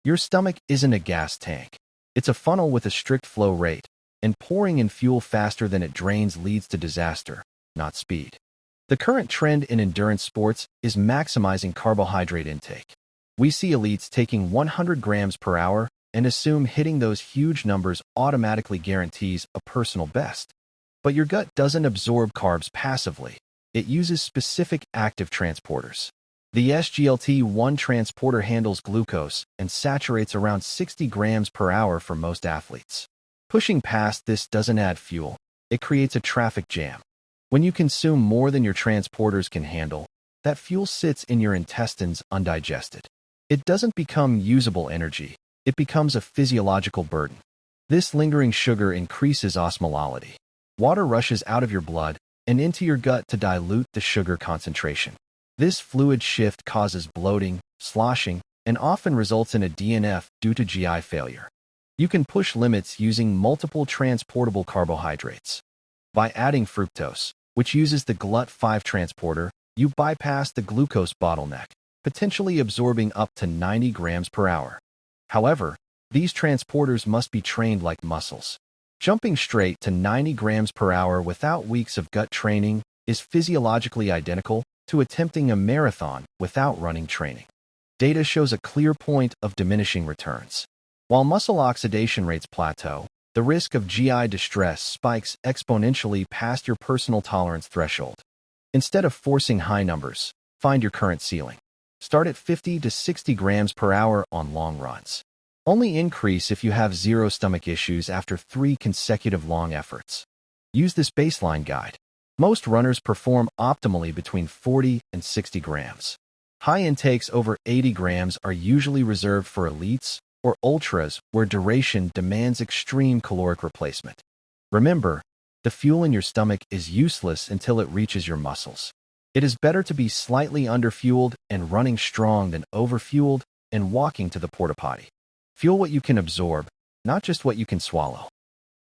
Your stomach isn't a gas tank. It's a funnel with a strict flow rate, and pouring in fuel faster than it drains leads to disaster, not speed. The current trend in endurance sports is maximizing carbohydrate intake. We see elites taking 100 grams per hour and assume hitting those huge numbers automatically guarantees a personal best. But your gut doesn't absorb carbs passively. It uses specific active transporters. The SGLT1 transporter handles glucose and saturates around 60 grams per hour for most athletes. Pushing past this doesn't add fuel. It creates a traffic jam. When you consume more than your transporters can handle, that fuel sits in your intestines undigested. It doesn't become usable energy. It becomes a physiological burden. This lingering sugar increases osmolality. Water rushes out of your blood and into your gut to dilute the sugar concentration. This fluid shift causes bloating, sloshing, and often results in a DNF due to GI failure. You can push limits using multiple transportable carbohydrates. By adding fructose, which uses the GLUT5 transporter, you bypass the glucose bottleneck, potentially absorbing up to 90 grams per hour. However, these transporters must be trained like muscles. Jumping straight to 90 grams per hour without weeks of gut training is physiologically identical to attempting a marathon without running training. Data shows a clear point of diminishing returns. While muscle oxidation rates plateau, the risk of GI distress spikes exponentially past your personal tolerance threshold. Instead of forcing high numbers, find your current ceiling. Start at 50 to 60 grams per hour on long runs. Only increase if you have zero stomach issues after 3 consecutive long efforts. Use this baseline guide. Most runners perform optimally between 40 and 60 grams. High intakes over 80 grams are usually reserved for elites or ultras where duration demands extreme caloric replacement. Remember, the fuel in your stomach is useless until it reaches your muscles. It is better to be slightly underfueled and running strong than overfueled and walking to the porta potty. Fuel what you can absorb, not just what you can swallow.